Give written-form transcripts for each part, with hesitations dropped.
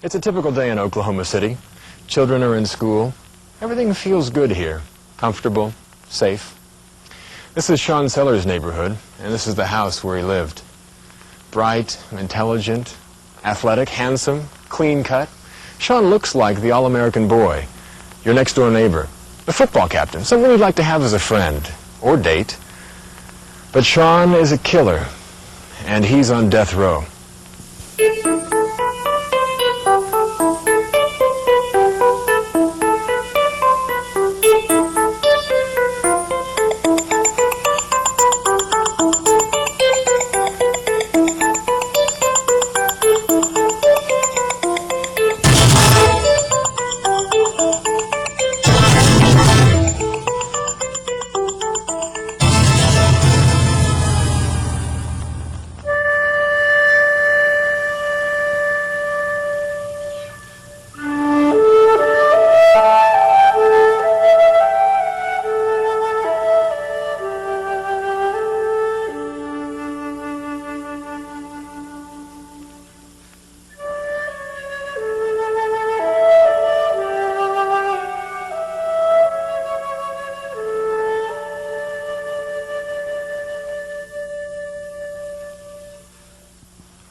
It's a typical day in Oklahoma City. Children are in school. Everything feels good here. Comfortable, safe. This is Sean Seller's neighborhood, and this is the house where he lived. Bright, intelligent, athletic, handsome, clean-cut. Sean looks like the all-American boy, your next-door neighbor, the football captain, someone you'd like to have as a friend or date. But Sean is a killer, and he's on death row.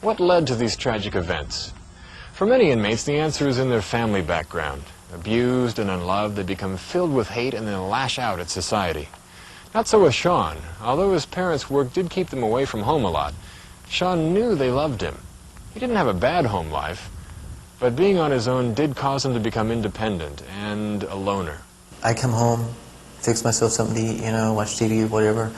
What led to these tragic events? For many inmates, the answer is in their family background. Abused and unloved, they become filled with hate and then lash out at society. Not so with Sean. Although his parents' work did keep them away from home a lot, Sean knew they loved him. He didn't have a bad home life, but being on his own did cause him to become independent and a loner. I come home, fix myself something to eat, watch TV or whatever,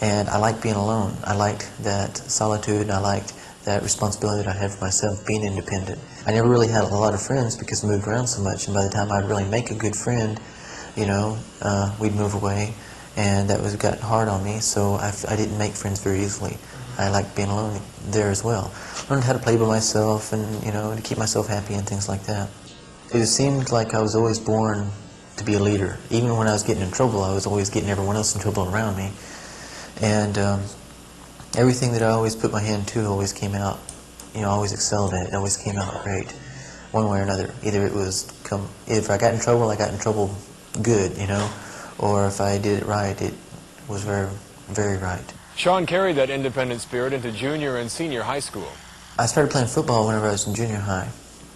and I liked being alone. I liked that solitude, and I liked that responsibility that I had for myself, being independent. I never really had a lot of friends because I moved around so much, and by the time I'd really make a good friend, we'd move away, and that got hard on me, so I didn't make friends very easily. I liked being alone there as well. Learned how to play by myself and, to keep myself happy and things like that. It seemed like I was always born to be a leader. Even when I was getting in trouble, I was always getting everyone else in trouble around me. And everything that I always put my hand to always came out, always excelled at it. It always came out great, one way or another. Either if I got in trouble good, or if I did it right, it was very, very right. Sean carried that independent spirit into junior and senior high school. I started playing football whenever I was in junior high,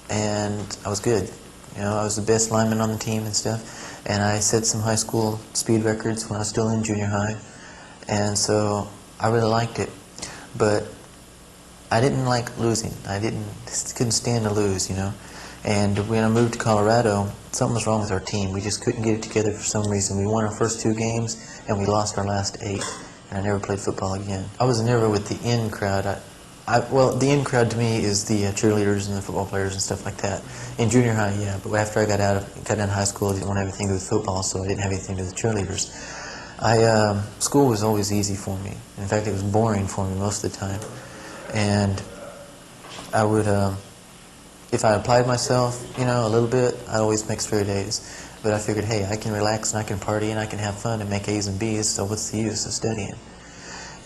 and I was good. I was the best lineman on the team and stuff, and I set some high school speed records when I was still in junior high, and so I really liked it, but I didn't like losing. Couldn't stand to lose, And when I moved to Colorado, something was wrong with our team. We just couldn't get it together for some reason. We won our first 2 games, and we lost our last 8, and I never played football again. I was never with the in crowd. Well, the in crowd to me is the cheerleaders and the football players and stuff like that. In junior high, yeah, but after I got out of high school, I didn't want to have anything to do with football, so I didn't have anything to do with cheerleaders. School was always easy for me. In fact, it was boring for me most of the time. And I would, if I applied myself, a little bit, I'd always make straight A's. But I figured, hey, I can relax and I can party and I can have fun and make A's and B's, so what's the use of studying?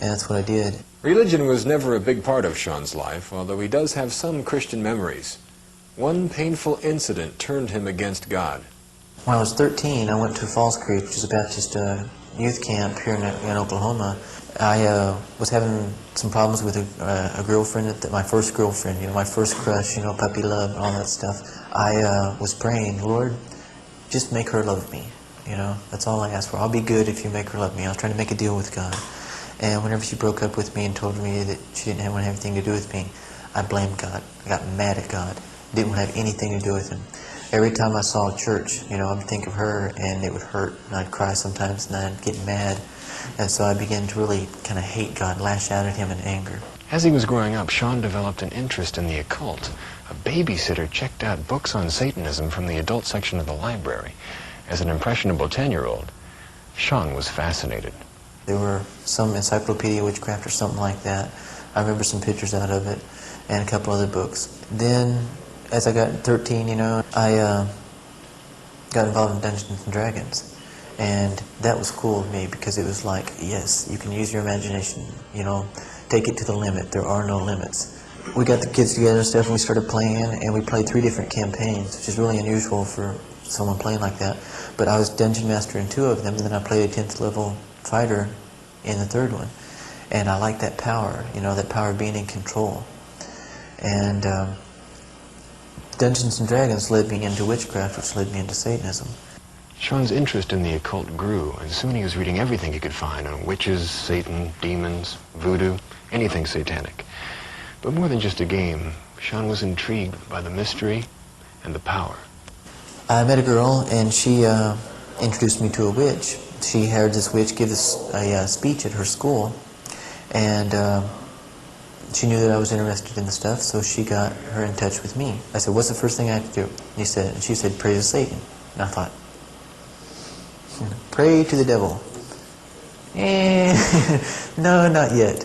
And that's what I did. Religion was never a big part of Sean's life, although he does have some Christian memories. One painful incident turned him against God. When I was 13, I went to Falls Creek, which is a Baptist youth camp here in Oklahoma. I was having some problems with a girlfriend, my first girlfriend, my first crush, puppy love and all that stuff. I was praying, Lord, just make her love me. That's all I asked for. I'll be good if you make her love me. I was trying to make a deal with God. And whenever she broke up with me and told me that she didn't want to have anything to do with me, I blamed God. I got mad at God. Didn't want to have anything to do with him. Every time I saw a church, I'd think of her and it would hurt, and I'd cry sometimes and I'd get mad. And so I began to really kind of hate God, lash out at him in anger. As he was growing up, Sean developed an interest in the occult. A babysitter checked out books on Satanism from the adult section of the library. As an impressionable 10-year-old, Sean was fascinated. There were some Encyclopedia Witchcraft or something like that. I remember some pictures out of it and a couple other books. Then, as I got 13, I got involved in Dungeons and Dragons. And that was cool to me because it was like, yes, you can use your imagination, take it to the limit. There are no limits. we got the kids together and stuff, and we started playing, and we played 3 different campaigns, which is really unusual for someone playing like that. But I was dungeon master in 2 of them, and then I played a 10th level fighter in the 3rd one. And I liked that power, you know, that power of being in control. And Dungeons and Dragons led me into witchcraft, which led me into Satanism. Sean's interest in the occult grew, and soon he was reading everything he could find on witches, Satan, demons, voodoo, anything satanic. But more than just a game, Sean was intrigued by the mystery and the power. I met a girl, and she introduced me to a witch. She heard this witch give a speech at her school, and she knew that I was interested in the stuff, so she got her in touch with me. I said, "What's the first thing I have to do?" And she said, "Pray to Satan." And I thought, pray to the devil. No, not yet.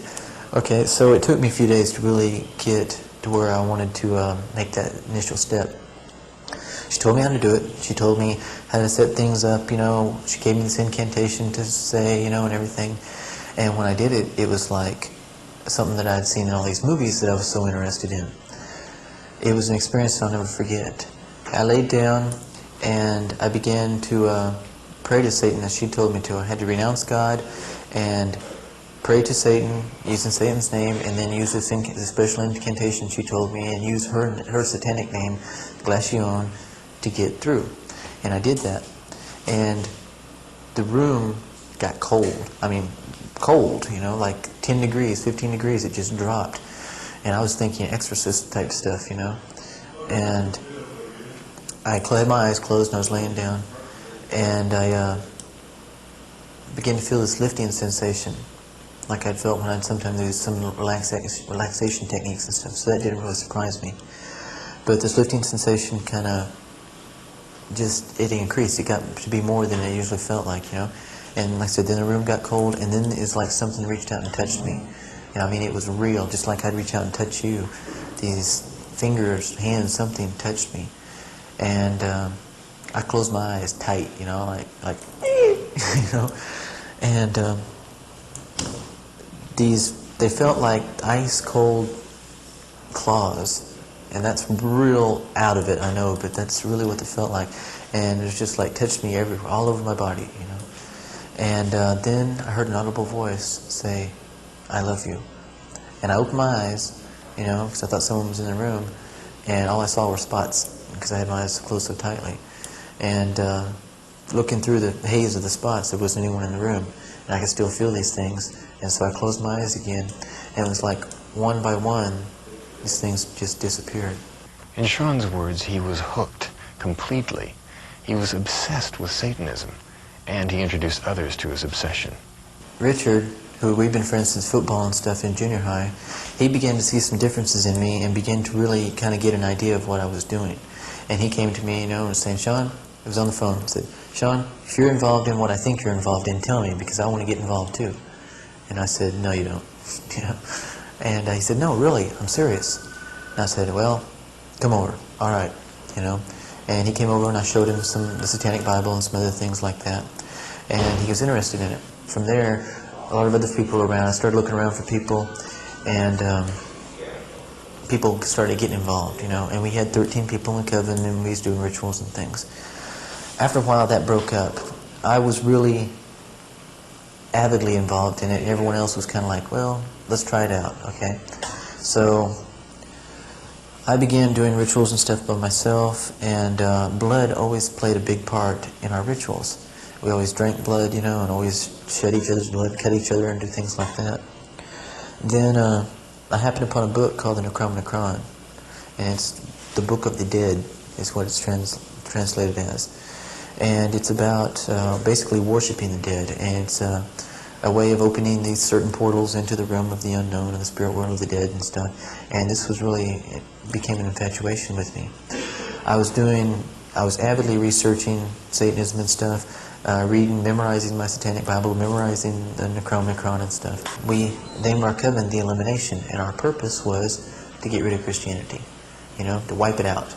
Okay, so it took me a few days to really get to where I wanted to make that initial step. She told me how to do it. She told me how to set things up, you know. She gave me this incantation to say, you know, and everything. And when I did it, it was like something that I'd seen in all these movies that I was so interested in. It was an experience that I'll never forget. I laid down and I began to pray to Satan as she told me to. I had to renounce God and pray to Satan using Satan's name, and then use this special incantation she told me, and use her satanic name, Glacion, to get through. And I did that. And the room got cold. I mean, cold, you know, like 10 degrees, 15 degrees, it just dropped. And I was thinking exorcist type stuff, you know. And I had my eyes closed and I was laying down. And I began to feel this lifting sensation, like I'd felt when I'd sometimes do some relaxation techniques and stuff. So that didn't really surprise me. But this lifting sensation kind of it increased. It got to be more than it usually felt like, you know. And like I said, then the room got cold, and then it's like something reached out and touched me. You know, I mean, it was real, just like I'd reach out and touch you. These fingers, hands, something touched me. And I closed my eyes tight, you know, like you know. And they felt like ice cold claws. And that's real out of it, I know, but that's really what it felt like. And it was just like touched me everywhere, all over my body, you know. And then I heard an audible voice say, "I love you." And I opened my eyes, you know, because I thought someone was in the room. And all I saw were spots, because I had my eyes closed so tightly. And looking through the haze of the spots, there wasn't anyone in the room. And I could still feel these things. And so I closed my eyes again. And it was like one by one, these things just disappeared. In Sean's words, he was hooked completely. He was obsessed with Satanism, and he introduced others to his obsession. Richard, who we've been friends since football and stuff in junior high, he began to see some differences in me and began to really kind of get an idea of what I was doing. And he came to me, you know, and was saying, "Sean," it was on the phone, said, "Sean, if you're involved in what I think you're involved in, tell me, because I want to get involved too." And I said, "No, you don't." You know? And he said, "No, really, I'm serious." And I said, "Well, come over." "All right," you know. And he came over and I showed him the Satanic Bible and some other things like that. And he was interested in it. From there, a lot of other people were around. I started looking around for people, and people started getting involved, you know. And we had 13 people in coven, and we was doing rituals and things. After a while, that broke up. I was really avidly involved in it, and everyone else was kind of like, "Well, let's try it out," okay? So I began doing rituals and stuff by myself, and blood always played a big part in our rituals. We always drank blood, you know, and always shed each other's blood, cut each other, and do things like that. Then I happened upon a book called the Necronomicon, and it's the Book of the Dead is what it's translated as. And it's about basically worshiping the dead, and it's a way of opening these certain portals into the realm of the unknown and the spirit world of the dead and stuff. And this was really, it became an infatuation with me. I was avidly researching Satanism and stuff, reading, memorizing my Satanic Bible, memorizing the Necronomicon and stuff. We named our coven the Elimination, and our purpose was to get rid of Christianity, you know, to wipe it out.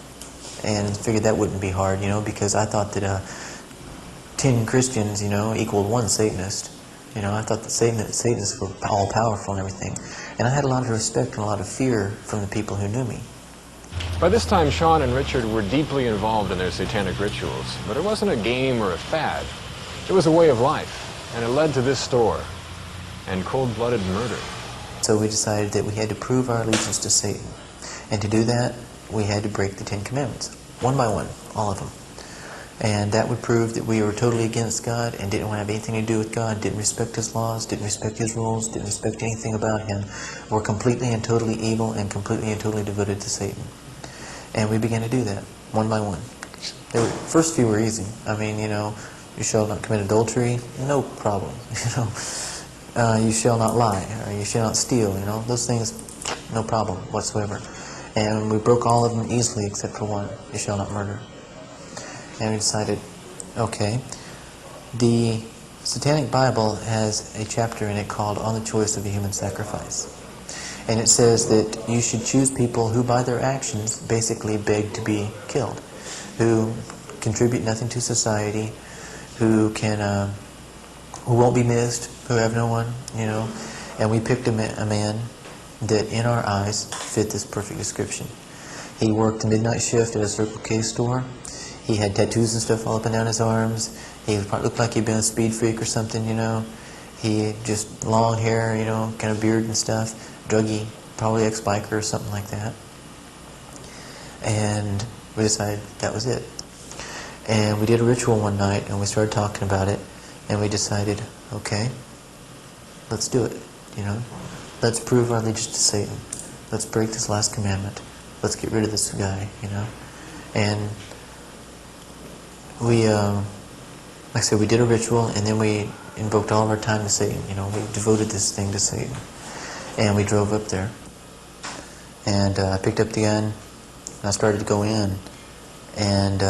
And figured that wouldn't be hard, you know, because I thought that 10 Christians, you know, equaled 1 Satanist. You know, I thought that Satanists were all powerful and everything. And I had a lot of respect and a lot of fear from the people who knew me. By this time, Sean and Richard were deeply involved in their satanic rituals, but it wasn't a game or a fad. It was a way of life, and it led to this store and cold-blooded murder. So we decided that we had to prove our allegiance to Satan. And to do that, we had to break the 10 Commandments, one by one, all of them. And that would prove that we were totally against God and didn't want to have anything to do with God, didn't respect His laws, didn't respect His rules, didn't respect anything about Him. We're completely and totally evil and completely and totally devoted to Satan. And we began to do that, one by one. The first few were easy. I mean, you know, you shall not commit adultery, no problem. You know, you shall not lie, or you shall not steal, you know, those things, no problem whatsoever. And we broke all of them easily except for one, you shall not murder. And we decided, okay, the Satanic Bible has a chapter in it called On the Choice of a Human Sacrifice. And it says that you should choose people who by their actions basically beg to be killed, who contribute nothing to society, who won't be missed, who have no one, you know. And we picked a man that in our eyes fit this perfect description. He worked the midnight shift at a Circle K store. He had tattoos and stuff all up and down his arms. He looked like he'd been a speed freak or something, you know. He just long hair, you know, kind of beard and stuff. Druggy, probably ex-biker or something like that. And we decided that was it. And we did a ritual one night and we started talking about it. And we decided, okay, let's do it, you know. Let's prove our allegiance to Satan. Let's break this last commandment. Let's get rid of this guy, you know. And we, like I said, we did a ritual, and then we invoked all of our time to Satan. You know, we devoted this thing to Satan. And we drove up there. And I picked up the gun, and I started to go in. And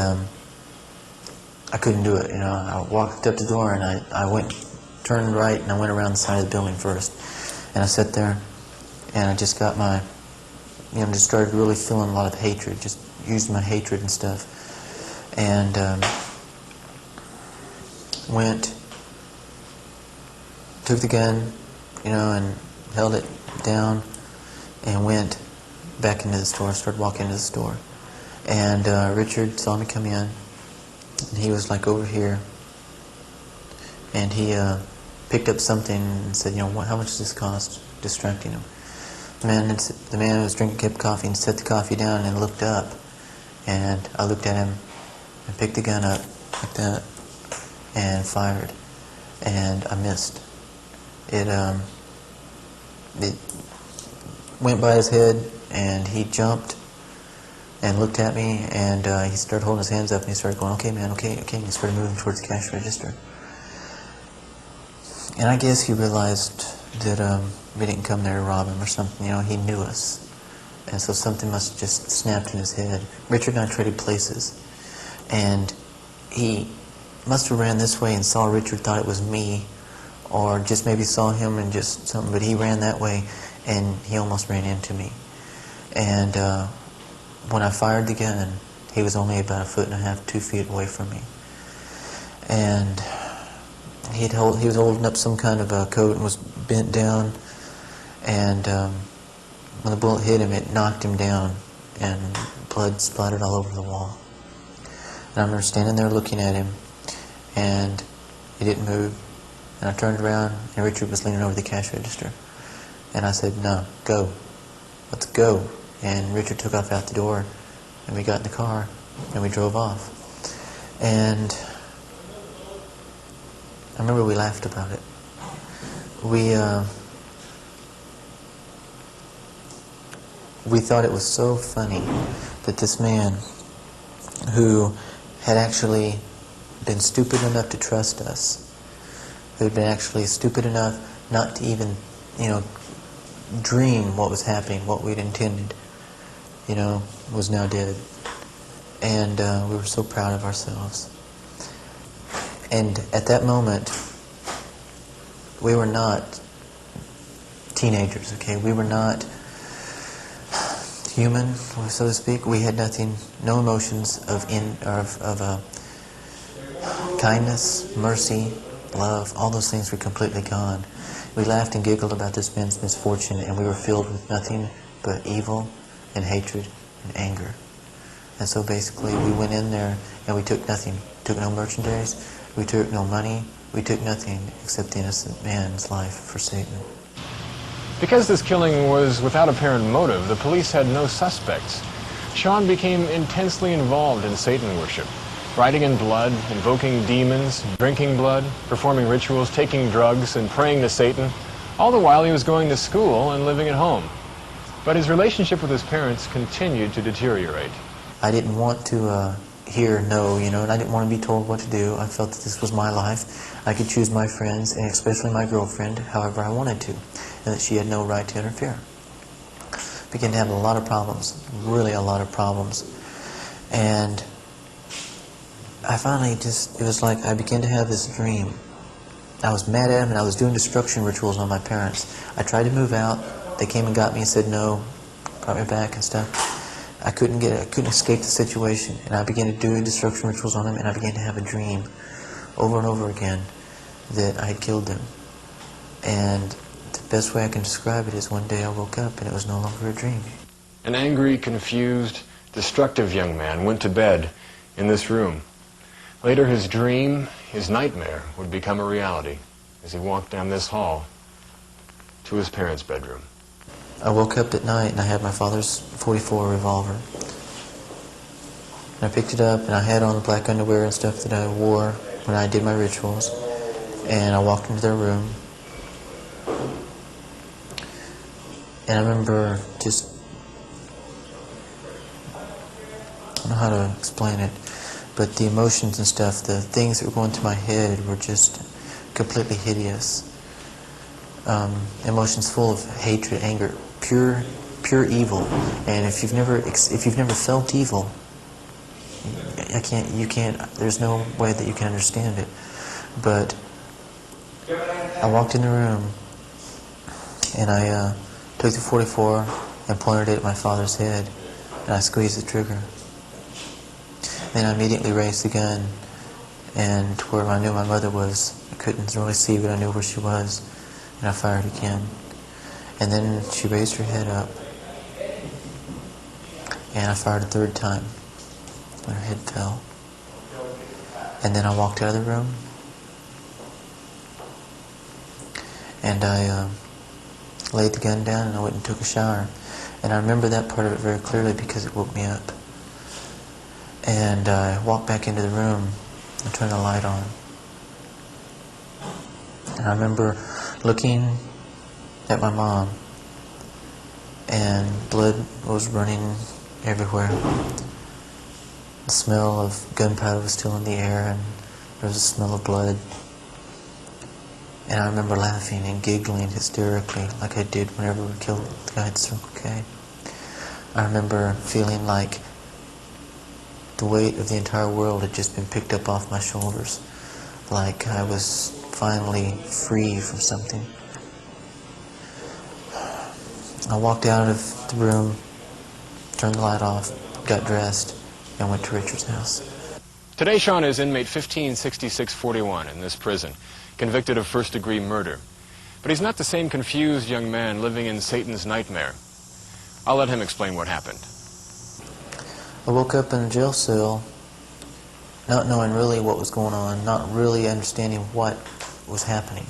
I couldn't do it, you know. I walked up the door, and I turned right, and I went around the side of the building first. And I sat there, and I just got my, you know, just started really feeling a lot of hatred, just used my hatred and stuff. And took the gun, you know, and held it down, and went back into the store, started walking into the store. And Richard saw me come in, and he was like over here, and he picked up something and said, you know, how much does this cost? Distracting him. The man who was drinking a cup of coffee and set the coffee down and looked up, and I looked at him and picked the gun up like that and fired, and I missed. It went by his head, and he jumped and looked at me, and he started holding his hands up, and he started going, okay, man, okay, okay, and he started moving towards the cash register. And I guess he realized that we didn't come there to rob him or something, you know, he knew us. And so something must have just snapped in his head. Richard and I traded places, and he must have ran this way and saw Richard, thought it was me, or just maybe saw him and just something, but he ran that way, and he almost ran into me. And when I fired the gun, he was only about 1.5 feet, 2 feet away from me. And he was holding up some kind of a coat and was bent down, and when the bullet hit him, it knocked him down, and blood splattered all over the wall. And I remember standing there looking at him, and he didn't move. And I turned around, and Richard was leaning over the cash register. And I said, no, go. Let's go. And Richard took off out the door, and we got in the car, and we drove off. And I remember we laughed about it. We thought it was so funny that this man who had actually been stupid enough to trust us, who had been actually stupid enough not to even, you know, dream what was happening, what we'd intended, you know, was now dead. And we were so proud of ourselves. And at that moment, we were not teenagers, okay? We were not human, so to speak. We had nothing, no emotions of kindness, mercy, love, all those things were completely gone. We laughed and giggled about this man's misfortune, and we were filled with nothing but evil and hatred and anger. And so basically we went in there and we took nothing. Took no merchandise, we took no money, we took nothing except the innocent man's life for Satan. Because this killing was without apparent motive, the police had no suspects. Sean became intensely involved in Satan worship, writing in blood, invoking demons, drinking blood, performing rituals, taking drugs, and praying to Satan, all the while he was going to school and living at home. But his relationship with his parents continued to deteriorate. I didn't want to hear no, you know, and I didn't want to be told what to do. I felt that this was my life. I could choose my friends, and especially my girlfriend, however I wanted to, and that she had no right to interfere. Began to have a lot of problems, really a lot of problems. And I finally just, it was like I began to have this dream. I was mad at him, and I was doing destruction rituals on my parents. I tried to move out. They came and got me and said no, brought me back and stuff. I couldn't escape the situation, and I began to do destruction rituals on them, and I began to have a dream over and over again that I had killed them. And the best way I can describe it is one day I woke up and it was no longer a dream. An angry, confused, destructive young man went to bed in this room. Later his dream, his nightmare, would become a reality as he walked down this hall to his parents' bedroom. I woke up at night and I had my father's .44 revolver. And I picked it up and I had on the black underwear and stuff that I wore when I did my rituals. And I walked into their room. And I remember just, I don't know how to explain it, but the emotions and stuff, the things that were going through my head were just completely hideous. Emotions full of hatred, anger, pure evil. And if you've never felt evil, you can't. There's no way that you can understand it. But I walked in the room, and I took the .44 and pointed it at my father's head, and I squeezed the trigger. Then I immediately raised the gun, and to where I knew my mother was. I couldn't really see, but I knew where she was. And I fired again. And then she raised her head up. And I fired a third time when her head fell. And then I walked out of the room. And I laid the gun down and I went and took a shower. And I remember that part of it very clearly because it woke me up. And I walked back into the room and turned the light on. And I remember looking at my mom, and blood was running everywhere. The smell of gunpowder was still in the air, and there was a smell of blood. And I remember laughing and giggling hysterically like I did whenever we killed the guy at Circle K. I remember feeling like the weight of the entire world had just been picked up off my shoulders, like I was finally free from something. I walked out of the room, turned the light off, got dressed, and went to Richard's house. Today Sean is inmate 156641 in this prison, convicted of first-degree murder. But he's not the same confused young man living in Satan's nightmare. I'll let him explain what happened. I woke up in a jail cell, not knowing really what was going on, not really understanding what was happening.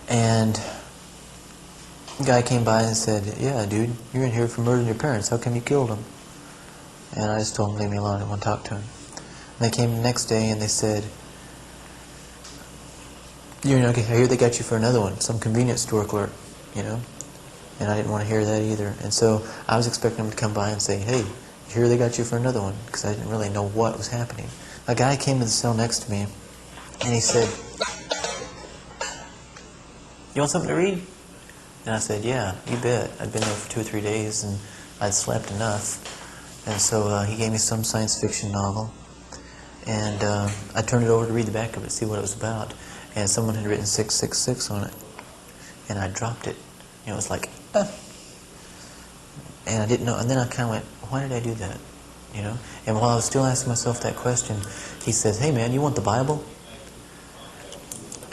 And the guy came by and said, "Yeah, dude, you're in here for murdering your parents. How come you killed them?" And I just told him, "Leave me alone. I didn't want to talk to him." And they came the next day and they said, "You know, I hear they got you for another one, some convenience store clerk, you know." And I didn't want to hear that either. And so I was expecting him to come by and say, "Hey, here they got you for another one," because I didn't really know what was happening. A guy came to the cell next to me and he said, "You want something to read?" And I said, "Yeah, you bet." I'd been there for 2 or 3 days and I'd slept enough. And so he gave me some science fiction novel. And I turned it over to read the back of it, see what it was about. And someone had written 666 on it. And I dropped it. You know, it was like, ah. And I didn't know. And then I kind of went, why did I do that? You know? And while I was still asking myself that question, he says, "Hey man, you want the Bible?"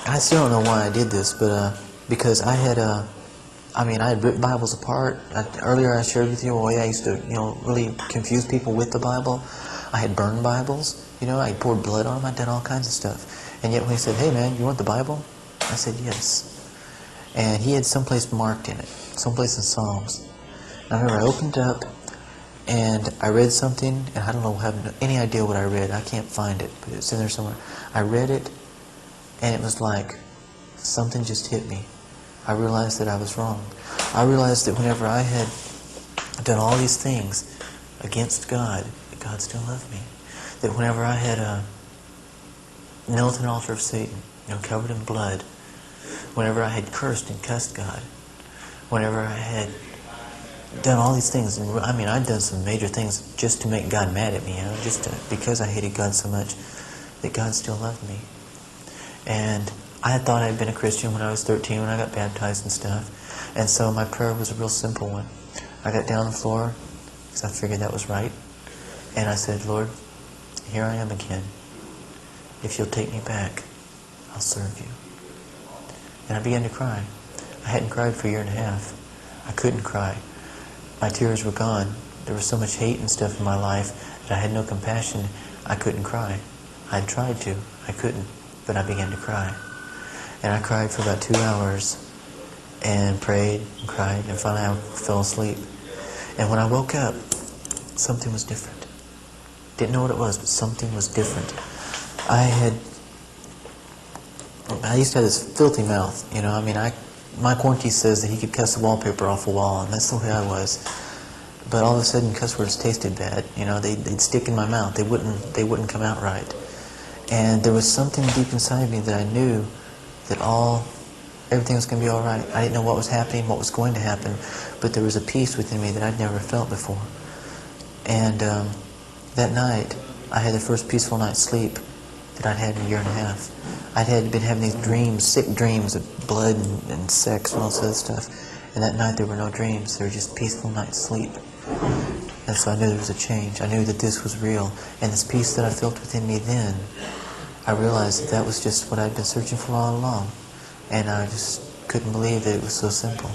I still don't know why I did this, but because I had I had ripped Bibles apart. Earlier I shared with you a way I used to, really confuse people with the Bible. I had burned Bibles, I poured blood on them, I'd done all kinds of stuff. And yet when he said, "Hey man, you want the Bible?" I said, "Yes." And he had someplace marked in it, someplace in Psalms. And I remember I opened up and I read something, and I don't know, have any idea what I read. I can't find it, but it's in there somewhere. I read it, and it was like something just hit me. I realized that I was wrong. I realized that whenever I had done all these things against God, that God still loved me. That whenever I had knelt at an altar of Satan, covered in blood, whenever I had cursed and cussed God, whenever I had done all these things, and I'd done some major things just to make God mad at me, because I hated God so much, that God still loved me. And I had thought I had been a Christian when I was 13, when I got baptized and stuff. And so my prayer was a real simple one. I got down on the floor, because I figured that was right. And I said, "Lord, here I am again. If you'll take me back, I'll serve you." And I began to cry. I hadn't cried for a year and a half. I couldn't cry. My tears were gone. There was so much hate and stuff in my life that I had no compassion. I couldn't cry. I had tried to. I couldn't. But I began to cry. And I cried for about 2 hours and prayed and cried, and finally I fell asleep. And when I woke up, something was different. Didn't know what it was, but something was different. I used to have this filthy mouth, my Corky says that he could cuss the wallpaper off a wall, and that's the way I was. But all of a sudden, cuss words tasted bad. They'd stick in my mouth. They wouldn't come out right. And there was something deep inside me that I knew that everything was going to be all right. I didn't know what was happening, what was going to happen, but there was a peace within me that I'd never felt before. And that night, I had the first peaceful night's sleep that I'd had in a year and a half. I'd been having these dreams, sick dreams of blood and sex and all this other stuff. And that night there were no dreams, there were just peaceful night's sleep. And so I knew there was a change. I knew that this was real. And this peace that I felt within me then, I realized that was just what I'd been searching for all along. And I just couldn't believe that it was so simple.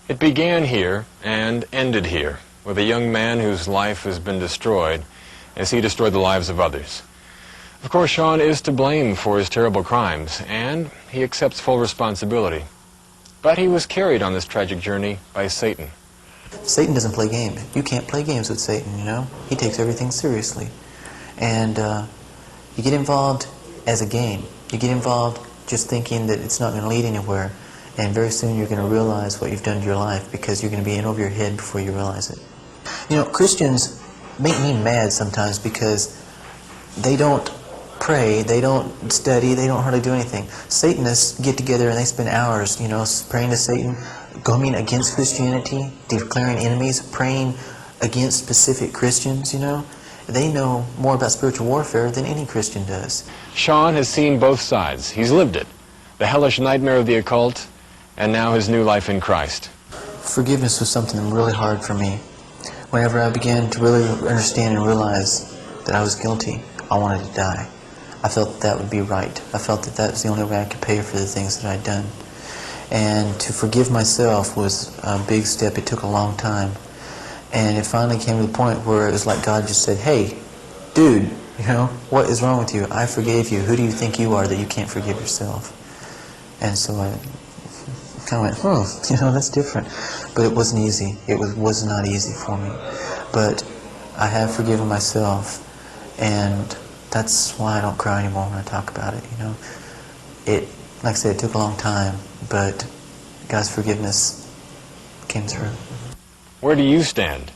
It began here and ended here, with a young man whose life has been destroyed as he destroyed the lives of others. Of course, Sean is to blame for his terrible crimes, and he accepts full responsibility. But he was carried on this tragic journey by Satan. Satan doesn't play games. You can't play games with Satan, He takes everything seriously. And you get involved as a game. You get involved just thinking that it's not going to lead anywhere. And very soon you're going to realize what you've done to your life, because you're going to be in over your head before you realize it. Christians make me mad sometimes because they don't pray, they don't study, they don't hardly do anything. Satanists get together and they spend hours, praying to Satan, going against Christianity, declaring enemies, praying against specific Christians, They know more about spiritual warfare than any Christian does. Sean has seen both sides. He's lived it. The hellish nightmare of the occult, and now his new life in Christ. Forgiveness was something really hard for me. Whenever I began to really understand and realize that I was guilty, I wanted to die. I felt that would be right. I felt that that was the only way I could pay for the things that I'd done. And to forgive myself was a big step. It took a long time. And it finally came to the point where it was like God just said, "Hey, dude, what is wrong with you? I forgave you. Who do you think you are that you can't forgive yourself?" And so I kind of went, that's different. But it wasn't easy. It was not easy for me. But I have forgiven myself, and that's why I don't cry anymore when I talk about it. Like I said, it took a long time, but God's forgiveness came through. Where do you stand?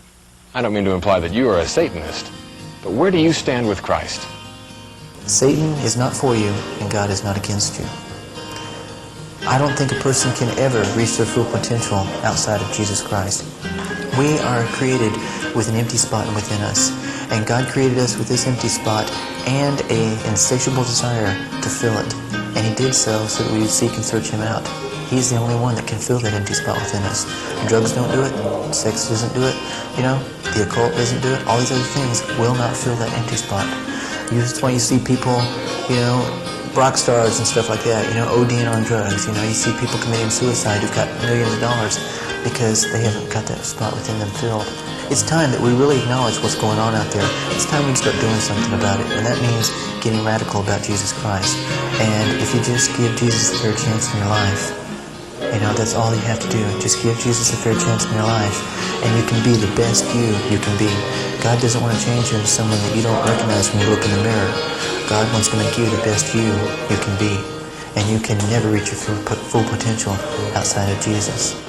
I don't mean to imply that you are a Satanist, but where do you stand with Christ? Satan is not for you, and God is not against you. I don't think a person can ever reach their full potential outside of Jesus Christ. We are created with an empty spot within us, and God created us with this empty spot and an insatiable desire to fill it. And He did so that we would seek and search Him out. He's the only one that can fill that empty spot within us. Drugs don't do it. Sex doesn't do it. The occult doesn't do it. All these other things will not fill that empty spot. That's why you see people, rock stars and stuff like that, you know, ODing on drugs. You know, you see people committing suicide who've got millions of dollars because they haven't got that spot within them filled. It's time that we really acknowledge what's going on out there. It's time we start doing something about it, and that means getting radical about Jesus Christ. And if you just give Jesus a fair chance in your life, you know, that's all you have to do. Just give Jesus a fair chance in your life, and you can be the best you can be. God doesn't want to change you into someone that you don't recognize when you look in the mirror. God wants to make you the best you can be. And you can never reach your full potential outside of Jesus.